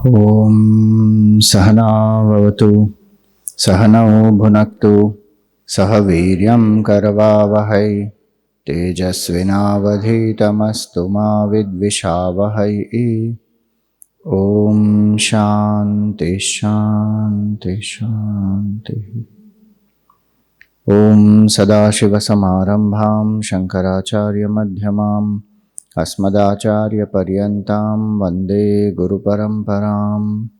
Om Sahana Vavatu Sahanao Bhunaktu Sahaviryam Karavavahai Tejasvinavadhitamastu ma vidvishavahai. Om Shanti Shanti Shanti. Om Sadashivasamarambham Shankaracharya Madhyamam Asmadacharya Paryantam Vande Guru Paramparam.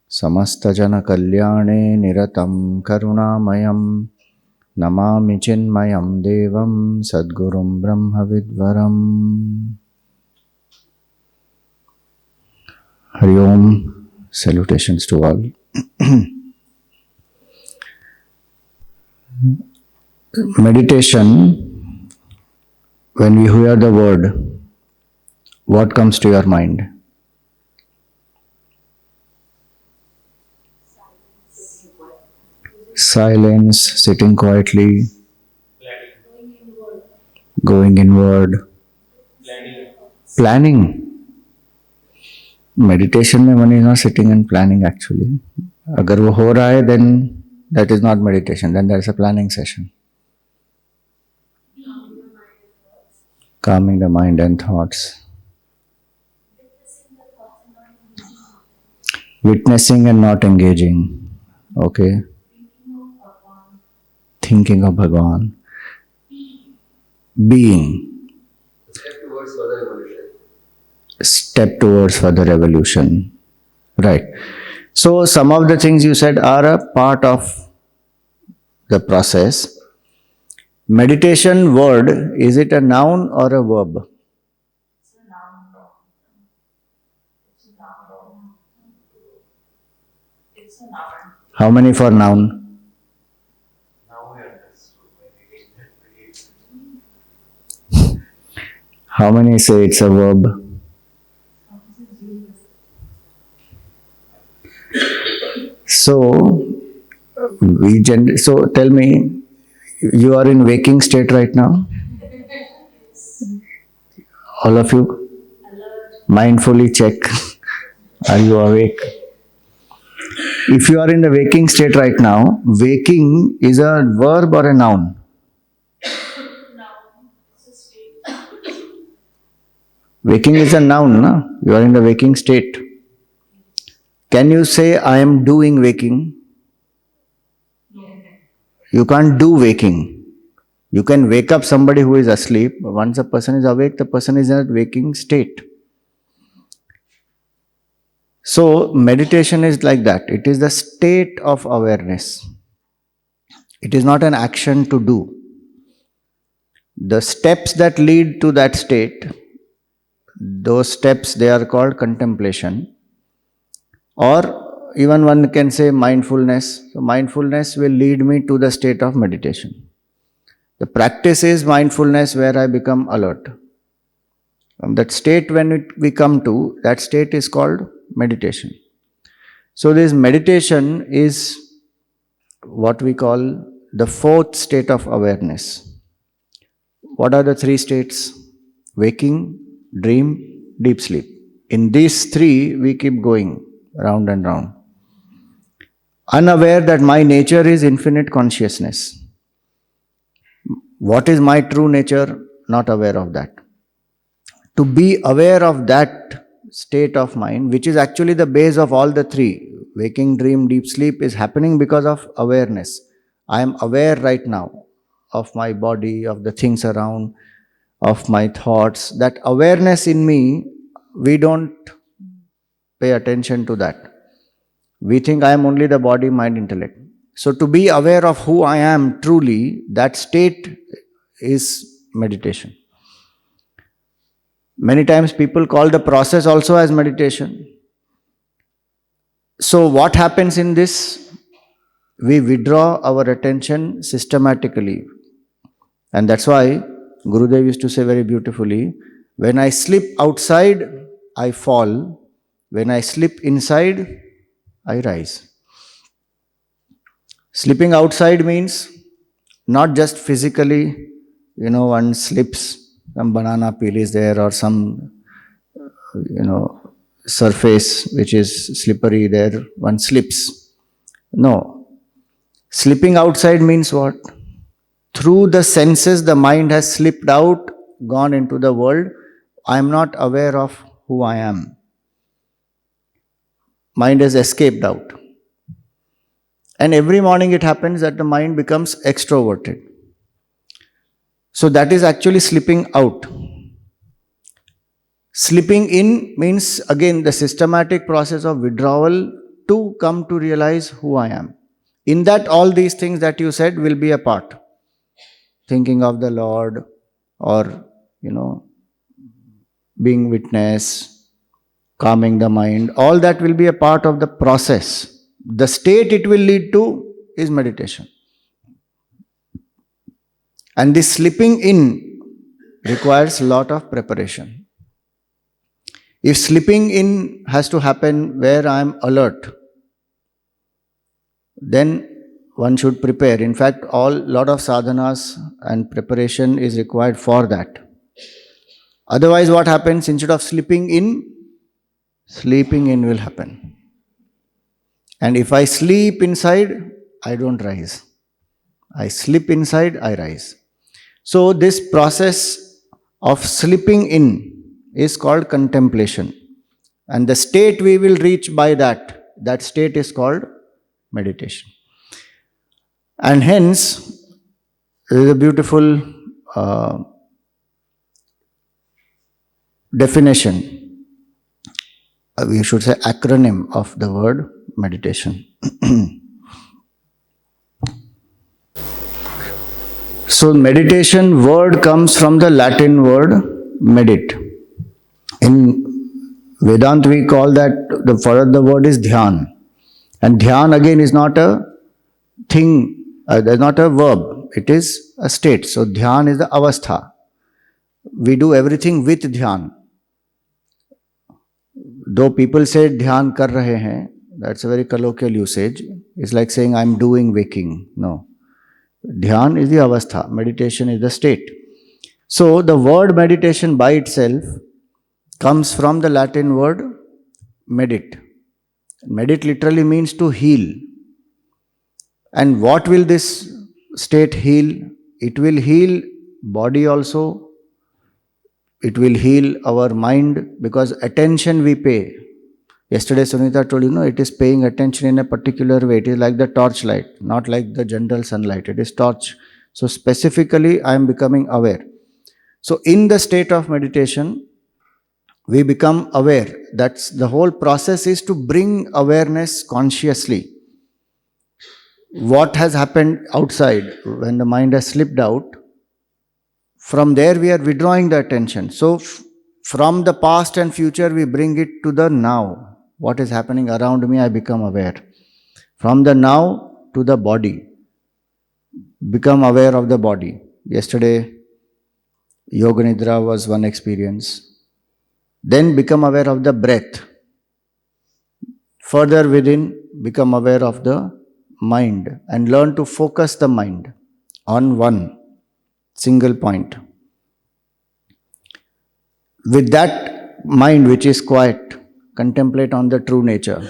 Samasta Jana Kalyane Niratam Karunamayam Namami Chinmayam Devam Sadgurum Brahma Vidvaram. Hari Om. Salutations to all. Meditation, when we hear the word, what comes to your mind? Silence, sitting quietly, going inward, planning. Meditation में one is not sitting and planning actually. अगर वो हो रहा है, then that is not meditation, then that is a planning session. Calming the mind and thoughts. Witnessing and not engaging. Okay. Thinking of Bhagavan. Being. Step towards further evolution. Right. So some of the things you said are a part of the process. Meditation word, is it a noun or a verb? How many for noun? How many say it's a verb? So tell me, you are in waking state right now? All of you? Mindfully check. Are you awake? If you are in the waking state right now, waking is a verb or a noun? Waking is a noun, no? You are in the waking state. Can you say, I am doing waking? You can't do waking. You can wake up somebody who is asleep. Once a person is awake, the person is in a waking state. So, meditation is like that. It is the state of awareness. It is not an action to do. The steps that lead to that state, those steps, they are called contemplation. Or even one can say mindfulness. So mindfulness will lead me to the state of meditation. The practice is mindfulness where I become alert. From that state when we come to, that state is called meditation. So this meditation is what we call the fourth state of awareness. What are the three states? Waking, dream, deep sleep. In these three, we keep going round and round. Unaware that my nature is infinite consciousness. What is my true nature? Not aware of that. To be aware of that state of mind, which is actually the base of all the three, waking, dream, deep sleep, is happening because of awareness. I am aware right now of my body, of the things around, of my thoughts. That awareness in me, we don't pay attention to that. We think I am only the body, mind, intellect. So to be aware of who I am truly, that state is meditation. Many times people call the process also as meditation. So what happens in this? We withdraw our attention systematically. And that's why Gurudev used to say very beautifully, when I slip outside, I fall. When I slip inside, I rise. Slipping outside means not just physically, one slips, some banana peel is there or some, surface which is slippery, there one slips. No. Slipping outside means what? Through the senses, the mind has slipped out, gone into the world. I am not aware of who I am. Mind has escaped out. And every morning it happens that the mind becomes extroverted. So that is actually slipping out. Slipping in means again the systematic process of withdrawal to come to realize who I am. In that, all these things that you said will be a part. Thinking of the Lord, or, being witness, calming the mind, all that will be a part of the process. The state it will lead to is meditation. And this slipping in requires a lot of preparation. If slipping in has to happen where I am alert, then one should prepare. In fact, lot of sadhanas and preparation is required for that. Otherwise, what happens? Instead of sleeping in will happen. And if I sleep inside, I don't rise. I slip inside, I rise. So this process of slipping in is called contemplation. And the state we will reach by that state is called meditation. And hence, there is a beautiful definition, we should say acronym of the word meditation. So meditation word comes from the Latin word medit. In Vedanta we call that, for the word is dhyan. And dhyan again is not a thing, there's not a verb, it is a state. So dhyan is the avastha. We do everything with dhyan. Though people say dhyan kar rahe hain, that's a very colloquial usage. It's like saying I'm doing waking. No. Dhyan is the avastha, meditation is the state. So the word meditation by itself comes from the Latin word medit. Medit literally means to heal. And what will this state heal? It will heal body also. It will heal our mind, because attention we pay. Yesterday Sunita told it is paying attention in a particular way. It is like the torchlight, not like the general sunlight. It is torch. So specifically I am becoming aware. So in the state of meditation, we become aware. That's the whole process, is to bring awareness consciously. What has happened outside when the mind has slipped out, from there we are withdrawing the attention. So from the past and future we bring it to the now. What is happening around me, I become aware. From the now to the body, become aware of the body. Yesterday Yoga Nidra was one experience. Then become aware of the breath. Further within, become aware of the mind and learn to focus the mind on one single point. With that mind which is quiet, contemplate on the true nature.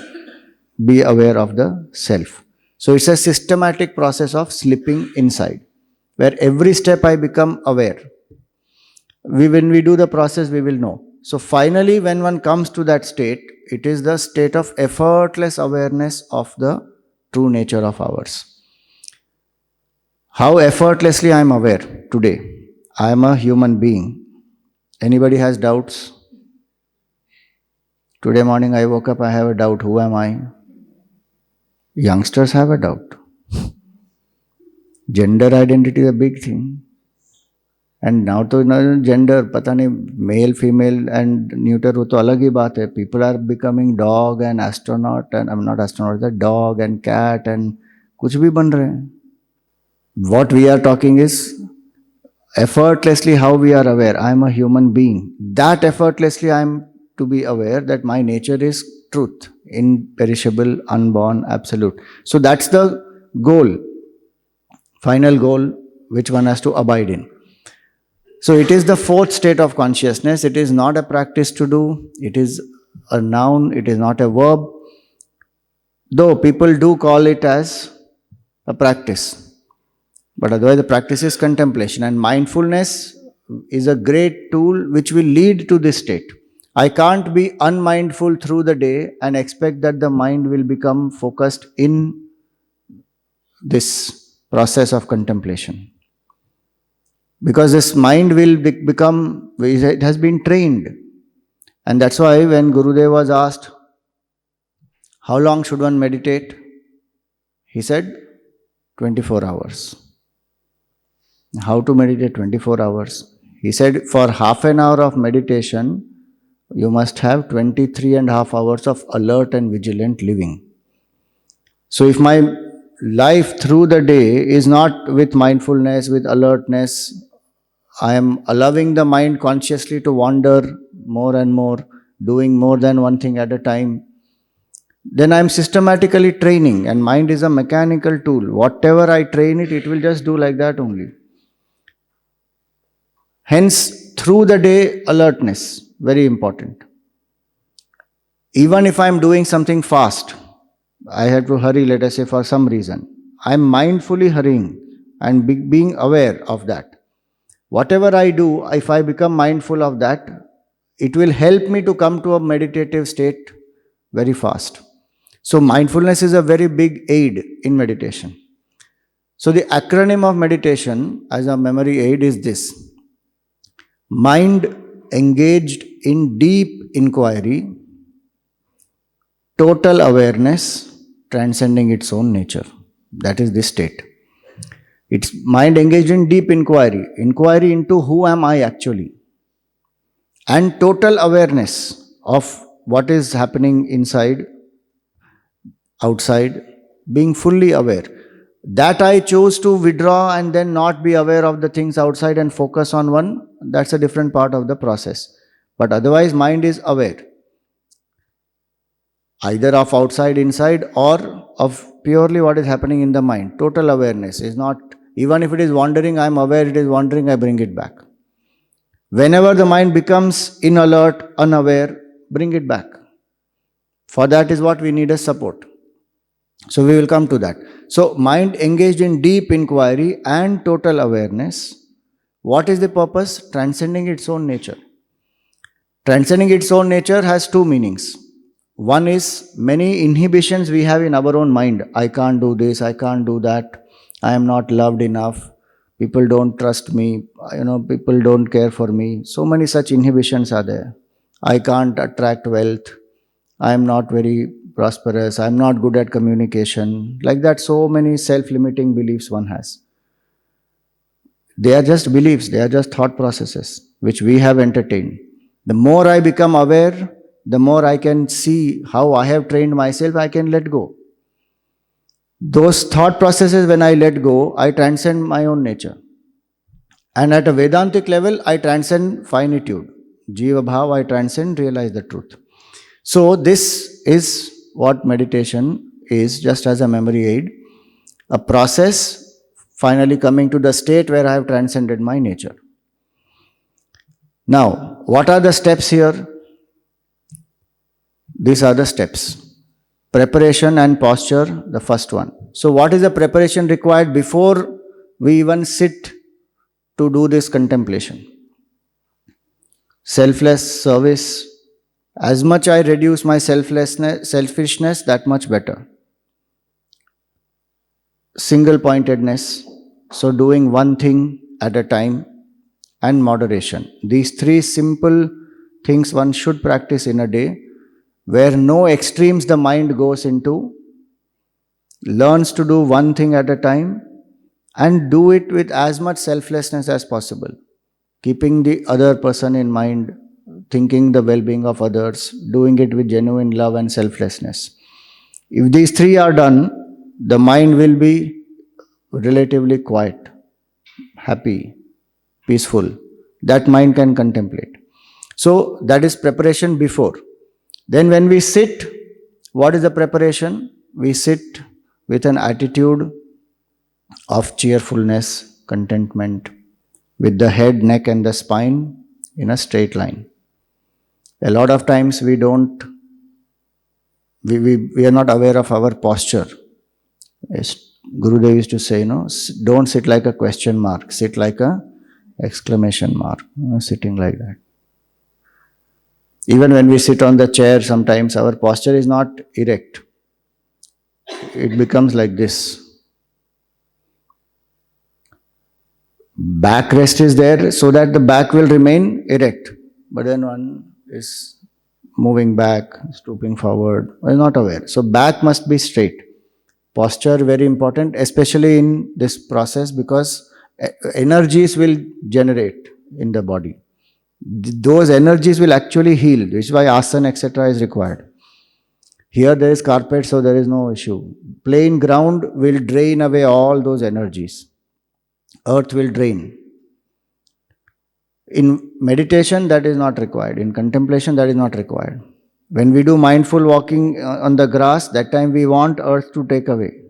Be aware of the self. So it's a systematic process of slipping inside, where every step I become aware. When we do the process, we will know. So finally, when one comes to that state, it is the state of effortless awareness of the true nature of ours. How effortlessly I am aware today. I am a human being. Anybody has doubts? Today morning I woke up, I have a doubt. Who am I? Youngsters have a doubt. Gender identity is a big thing. And now to gender, pata nahi, male, female and neuter, wo to alag hi baat hai. People are becoming dog and astronaut, and I'm not astronaut, the dog and cat and kuch bhi ban rahe hain. What we are talking is effortlessly how we are aware. I am a human being. That effortlessly I am to be aware that my nature is truth, imperishable, unborn, absolute. So that's the goal, final goal which one has to abide in. So it is the fourth state of consciousness. It is not a practice to do. It is a noun, it is not a verb, though people do call it as a practice. But otherwise, the practice is contemplation, and mindfulness is a great tool which will lead to this state. I can't be unmindful through the day and expect that the mind will become focused in this process of contemplation. Because this mind will become, it has been trained. And that's why when Gurudev was asked, how long should one meditate? He said, 24 hours. How to meditate 24 hours? He said, for half an hour of meditation, you must have 23 and a half hours of alert and vigilant living. So if my life through the day is not with mindfulness, with alertness, I am allowing the mind consciously to wander more and more, doing more than one thing at a time, then I am systematically training, and mind is a mechanical tool. Whatever I train it, it will just do like that only. Hence, through the day, alertness, very important. Even if I am doing something fast, I have to hurry, let us say, for some reason. I am mindfully hurrying and being aware of that. Whatever I do, if I become mindful of that, it will help me to come to a meditative state very fast. So mindfulness is a very big aid in meditation. So the acronym of meditation as a memory aid is this: mind engaged in deep inquiry, total awareness, transcending its own nature. That is this state. It's mind engaged in deep inquiry, inquiry into who am I actually, and total awareness of what is happening inside, outside, being fully aware. That I chose to withdraw and then not be aware of the things outside and focus on one, that's a different part of the process. But otherwise, mind is aware, either of outside, inside, or of purely what is happening in the mind. Total awareness is not, even if it is wandering, I am aware it is wandering, I bring it back. Whenever the mind becomes inalert, unaware, bring it back. For that is what we need as support. So we will come to that. So mind engaged in deep inquiry and total awareness. What is the purpose? Transcending its own nature. Transcending its own nature has two meanings. One is many inhibitions we have in our own mind. I can't do this, I can't do that, I am not loved enough, people don't trust me, people don't care for me. So many such inhibitions are there. I can't attract wealth, I am not very prosperous, I am not good at communication. Like that, so many self-limiting beliefs one has. They are just beliefs, they are just thought processes which we have entertained. The more I become aware, the more I can see how I have trained myself, I can let go. Those thought processes, when I let go, I transcend my own nature. And at a Vedantic level, I transcend finitude. Jiva Bhav, I transcend, realize the truth. So this is what meditation is, just as a memory aid. A process, finally coming to the state where I have transcended my nature. Now, what are the steps here? These are the steps. Preparation and posture, the first one. So what is the preparation required before we even sit to do this contemplation? Selfless service. As much I reduce my selfishness, that much better. Single-pointedness, so doing one thing at a time, and moderation. These three simple things one should practice in a day, where no extremes the mind goes into, learns to do one thing at a time, and do it with as much selflessness as possible, keeping the other person in mind, thinking the well-being of others, doing it with genuine love and selflessness. If these three are done, the mind will be relatively quiet, happy, peaceful. That mind can contemplate. So that is preparation before. Then when we sit, what is the preparation? We sit with an attitude of cheerfulness, contentment, with the head, neck and the spine in a straight line. A lot of times we don't We are not aware of our posture. Yes, Gurudev used to say, don't sit like a question mark, sit like a exclamation mark, sitting like that. Even when we sit on the chair, sometimes our posture is not erect. It becomes like this. Backrest is there so that the back will remain erect. But then one is moving back, stooping forward, one is not aware. So back must be straight. Posture very important, especially in this process, because energies will generate in the body. Those energies will actually heal, which is why asana, etc. is required. Here there is carpet, so there is no issue. Plain ground will drain away all those energies. Earth will drain. In meditation, that is not required. In contemplation, that is not required. When we do mindful walking on the grass, that time we want earth to take away.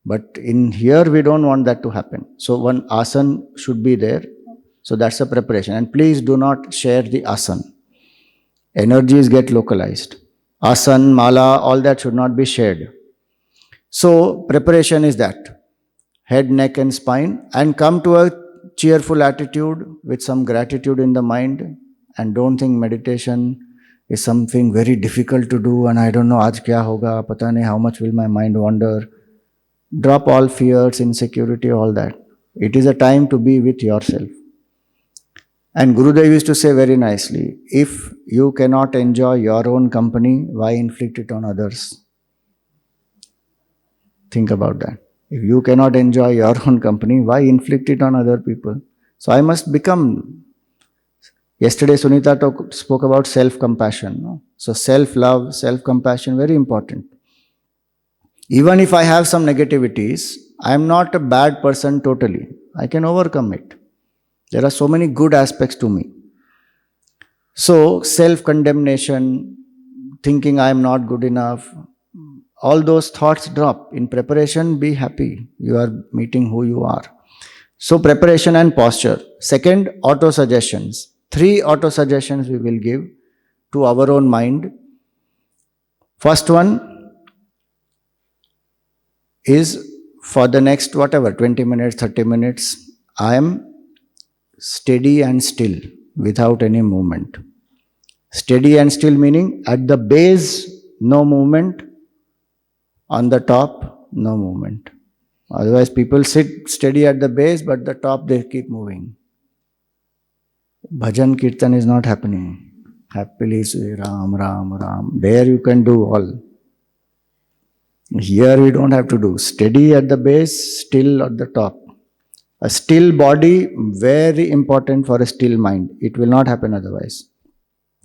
But in here, we don't want that to happen. So one asana should be there. So that's a preparation. And please do not share the asana. Energies get localized. Asana, mala, all that should not be shared. So preparation is that. Head, neck and spine. And come to a cheerful attitude with some gratitude in the mind. And don't think meditation is something very difficult to do and I don't know, aaj kya hoga, pata nahi how much will my mind wander. Drop all fears, insecurity, all that. It is a time to be with yourself. And Gurudev used to say very nicely, if you cannot enjoy your own company, why inflict it on others? Think about that. If you cannot enjoy your own company, why inflict it on other people? So I must become. Yesterday Sunita spoke about self-compassion. No? So self-love, self-compassion, very important. Even if I have some negativities, I am not a bad person totally. I can overcome it. There are so many good aspects to me. So self-condemnation, thinking I am not good enough, all those thoughts drop. In preparation, be happy. You are meeting who you are. So preparation and posture. Second, auto-suggestions. 3 auto-suggestions we will give to our own mind. First one is for the next 20 minutes, 30 minutes, I am steady and still without any movement. Steady and still meaning at the base, no movement. On the top, no movement. Otherwise, people sit steady at the base, but the top they keep moving. Bhajan Kirtan is not happening. Happily say Ram, Ram, Ram. There you can do all. Here we don't have to do. Steady at the base, still at the top. A still body, very important for a still mind. It will not happen otherwise.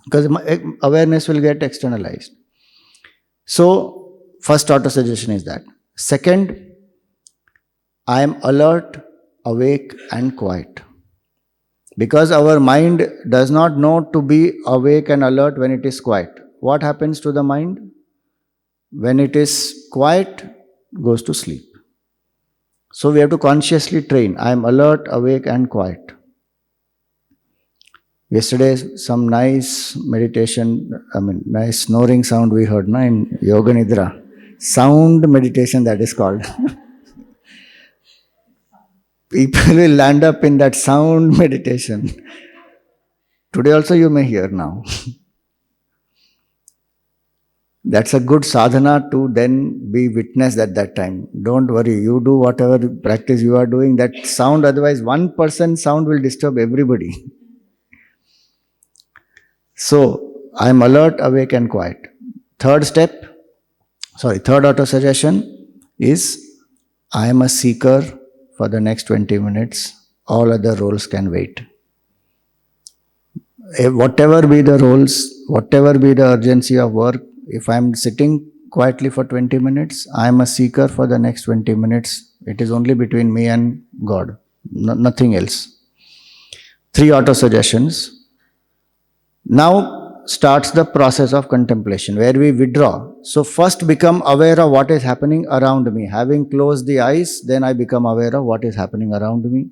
Because awareness will get externalized. So, first auto suggestion is that. Second, I am alert, awake and quiet. Because our mind does not know to be awake and alert when it is quiet. What happens to the mind? When it is quiet, goes to sleep. So we have to consciously train. I am alert, awake and quiet. Yesterday, some nice meditation, nice snoring sound we heard in Yoga Nidra. Sound meditation, that is called. People will land up in that sound meditation. Today also you may hear now. That's a good sadhana to then be witnessed at that time. Don't worry, you do whatever practice you are doing, that sound, otherwise one person's sound will disturb everybody. So, I am alert, awake and quiet. Third auto suggestion is, I am a seeker for the next 20 minutes. All other roles can wait. Whatever be the roles, whatever be the urgency of work, if I am sitting quietly for 20 minutes, I am a seeker for the next 20 minutes. It is only between me and God, nothing else. 3 auto suggestions. Now starts the process of contemplation where we withdraw. So first become aware of what is happening around me. Having closed the eyes, then I become aware of what is happening around me.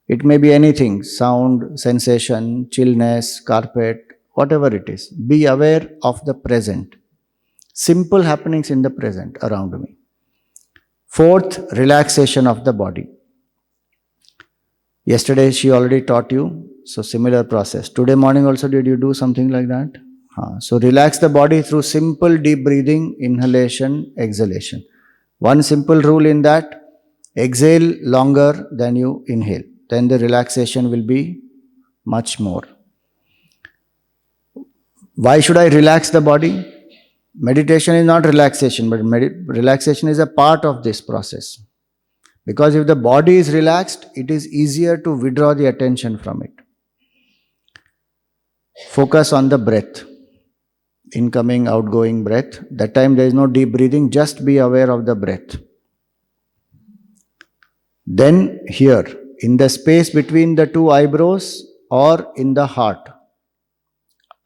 It may be anything, sound, sensation, chillness, carpet, whatever it is. Be aware of the present. Simple happenings in the present around me. Fourth, relaxation of the body. Yesterday she already taught you, so similar process. Today morning also did you do something like that? So relax the body through simple deep breathing, inhalation, exhalation. One simple rule in that, exhale longer than you inhale. Then the relaxation will be much more. Why should I relax the body? Meditation is not relaxation, but relaxation is a part of this process. Because if the body is relaxed, it is easier to withdraw the attention from it. Focus on the breath. Incoming, outgoing breath. That time there is no deep breathing, just be aware of the breath. Then here, in the space between the two eyebrows or in the heart,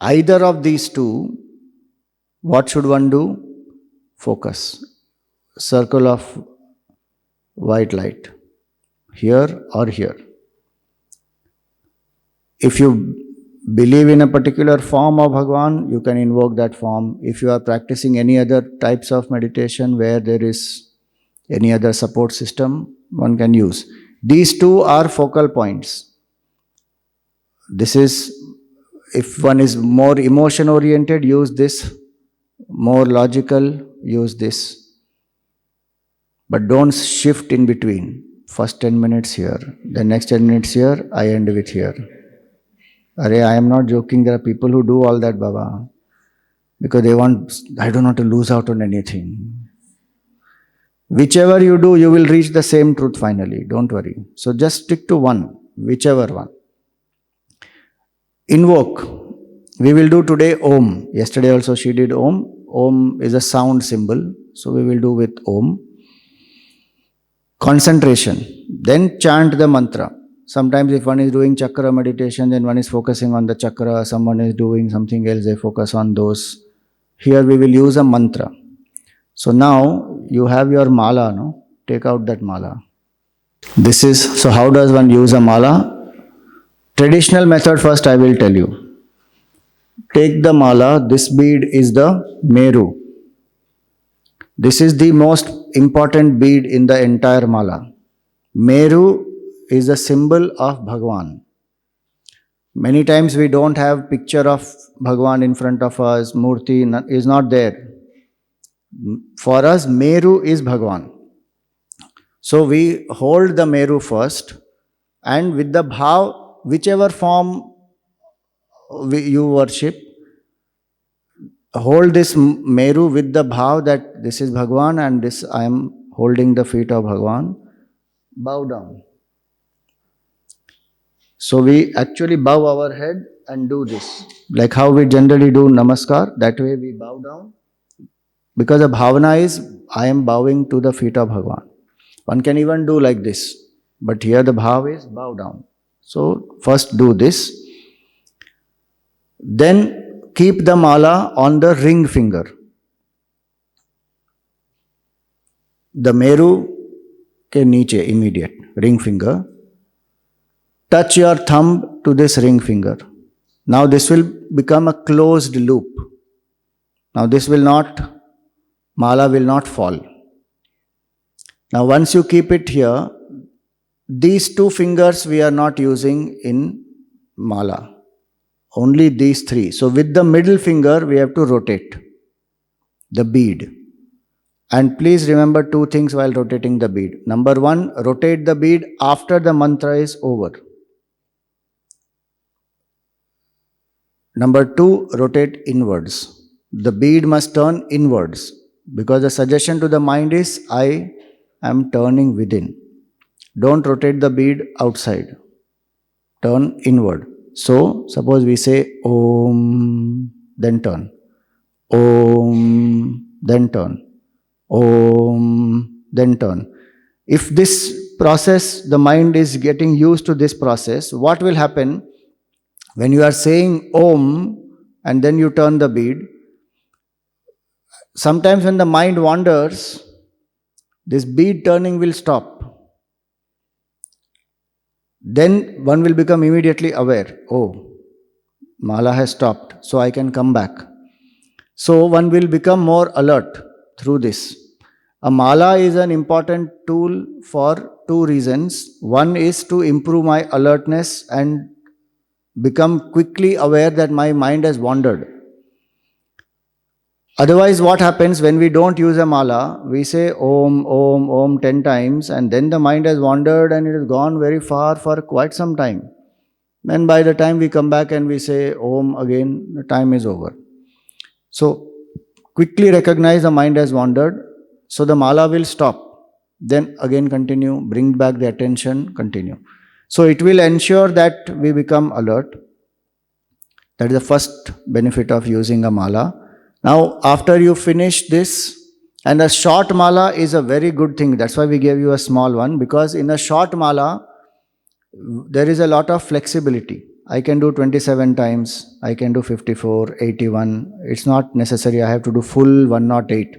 either of these two, what should one do? Focus. Circle of white light. Here or here. If you believe in a particular form of Bhagwan, you can invoke that form. If you are practicing any other types of meditation where there is any other support system, one can use. These two are focal points. This is, if one is more emotion oriented, use this. More logical, use this. But don't shift in between. First 10 minutes here, the next 10 minutes here, I end with here. I am not joking, there are people who do all that, Baba. Because they want, I don't want to lose out on anything. Whichever you do, you will reach the same truth finally. Don't worry. So just stick to one, whichever one. Invoke. We will do today Om. Yesterday also she did Om. Om is a sound symbol. So we will do with Om. Concentration. Then chant the mantra. Sometimes if one is doing chakra meditation, then one is focusing on the chakra. Someone is doing something else, they focus on those. Here we will use a mantra. So now you have your mala, no? Take out that mala. This is, so how does one use a mala? Traditional method first I will tell you. Take the mala, this bead is the Meru. This is the most important bead in the entire mala. Meru is a symbol of Bhagwan. Many times we don't have picture of Bhagwan in front of us, Murti is not there. For us, Meru is Bhagwan. So we hold the Meru first, and with the bhav, whichever form you worship, hold this Meru with the bhav that this is Bhagwan and this I am holding the feet of Bhagwan. Bow down. So we actually bow our head and do this. Like how we generally do Namaskar, that way we bow down. Because the bhavana is, I am bowing to the feet of Bhagwan. One can even do like this. But here the bhav is bow down. So first do this. Then keep the mala on the ring finger. The Meru ke niche, immediate, ring finger. Touch your thumb to this ring finger. Now this will become a closed loop. Now this will not, mala will not fall. Now once you keep it here, these two fingers we are not using in mala. Only these three. So with the middle finger we have to rotate the bead. And please remember two things while rotating the bead. Number one, rotate the bead after the mantra is over. Number two, rotate inwards. The bead must turn inwards because the suggestion to the mind is, I am turning within. Don't rotate the bead outside. Turn inward. So, suppose we say Om, then turn. Om, then turn. Om, then turn. If this process, the mind is getting used to this process, what will happen? When you are saying Om and then you turn the bead, sometimes when the mind wanders, this bead turning will stop. Then one will become immediately aware, oh, mala has stopped, so I can come back. So one will become more alert through this. A mala is an important tool for two reasons. One is to improve my alertness and become quickly aware that my mind has wandered. Otherwise, what happens when we don't use a mala? We say Om 10 times, and then the mind has wandered and it has gone very far for quite some time. Then by the time we come back and we say Om again, the time is over. So quickly recognize the mind has wandered, so the mala will stop. Then again continue, bring back the attention, continue. So it will ensure that we become alert. That is the first benefit of using a mala. Now, after you finish this, and a short mala is a very good thing. That's why we gave you a small one, because in a short mala, there is a lot of flexibility. I can do 27 times, I can do 54, 81. It's not necessary I have to do full 108.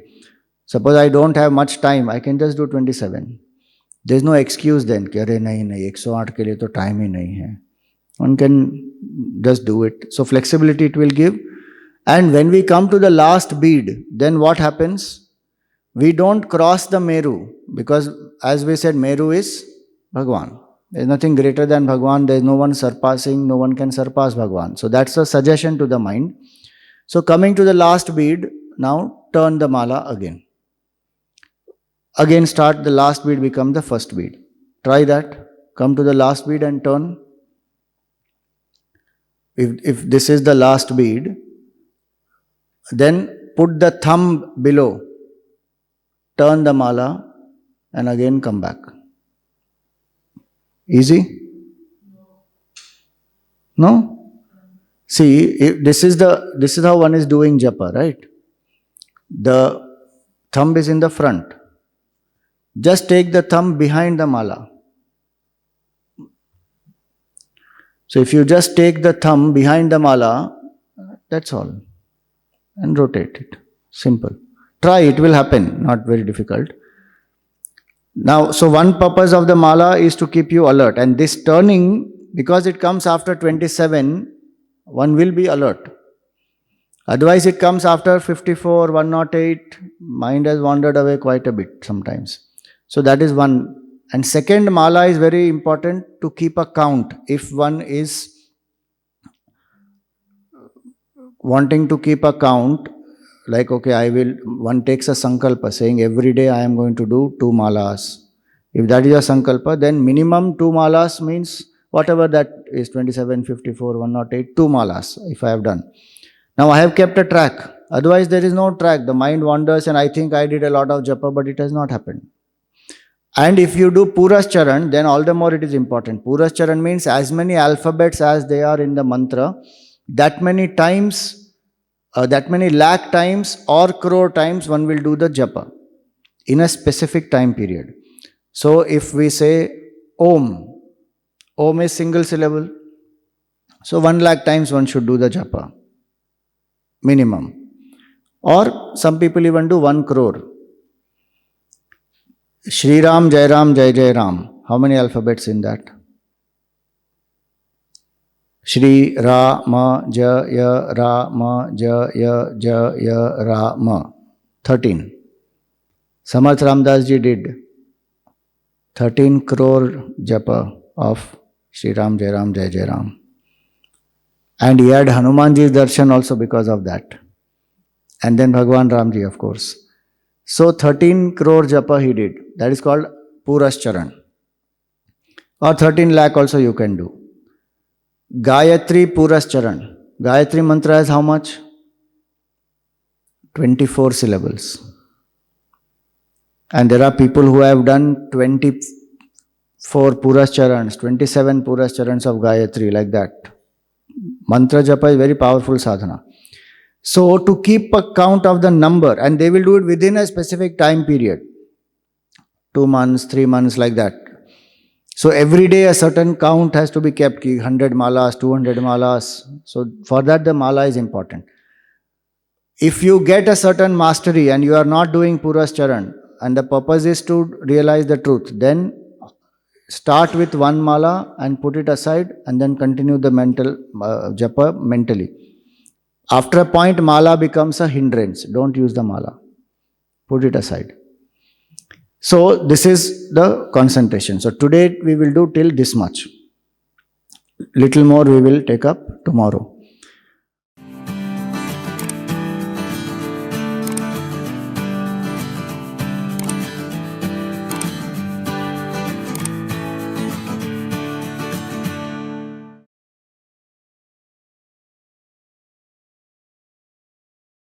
Suppose I don't have much time, I can just do 27. There's no excuse then, कि अरे नहीं नहीं 108 के लिए तो time ही नहीं है. One can just do it. So flexibility it will give. And when we come to the last bead, then what happens? We don't cross the Meru, because as we said, Meru is Bhagwan. There is nothing greater than Bhagwan. There is no one surpassing, no one can surpass Bhagwan. So that's a suggestion to the mind. So coming to the last bead, now turn the mala again. Again start, the last bead become the first bead. Try that. Come to the last bead and turn. If this is the last bead, then put the thumb below, turn the mala, and again come back. Easy? No? See, this is how one is doing japa, right? The thumb is in the front. Just take the thumb behind the mala. So if you just take the thumb behind the mala, that's all. And rotate it. Simple. Try, it will happen. Not very difficult. Now, so one purpose of the mala is to keep you alert. And this turning, because it comes after 27, one will be alert. Otherwise, it comes after 54, 108. Mind has wandered away quite a bit sometimes. So that is one. And second, mala is very important to keep a count. If one is wanting to keep a count, like, okay, one takes a sankalpa saying every day I am going to do 2 malas. If that is a sankalpa, then minimum 2 malas means whatever that is, 27, 54, 108, 2 malas if I have done. Now I have kept a track. Otherwise there is no track. The mind wanders and I think I did a lot of japa, but it has not happened. And if you do Purascharan, then all the more it is important. Purascharan means as many alphabets as they are in the mantra, that many times, that many lakh times or crore times one will do the japa in a specific time period. So if we say Om, Om is single syllable. So 1 lakh times one should do the japa, minimum. Or some people even do 1 crore. Shri Ram, Jai Ram, Jai Jai Ram. How many alphabets in that? Shri Ra Ma Jaya Ra Ma Jaya Jaya Ra Ma. 13. Samarth Ramdas ji did 13 crore japa of Shri Ram, Jai Ram, Jai Jai Ram. And he had Hanumanji's darshan also because of that. And then Bhagwan Ramji, of course. So 13 crore japa he did. That is called Purascharan. Or 13 lakh also you can do. Gayatri Purascharan. Gayatri mantra has how much? 24 syllables. And there are people who have done 24 Purascharans, 27 Purascharans of Gayatri, like that. Mantra japa is very powerful sadhana. So to keep a count of the number, and they will do it within a specific time period, 2 months, 3 months, like that. So every day a certain count has to be kept, 100 malas, 200 malas. So for that the mala is important. If you get a certain mastery and you are not doing Purascharan, and the purpose is to realize the truth, then start with 1 mala and put it aside and then continue the mental japa mentally. After a point, mala becomes a hindrance. Don't use the mala. Put it aside. So this is the concentration. So today we will do till this much. Little more we will take up tomorrow.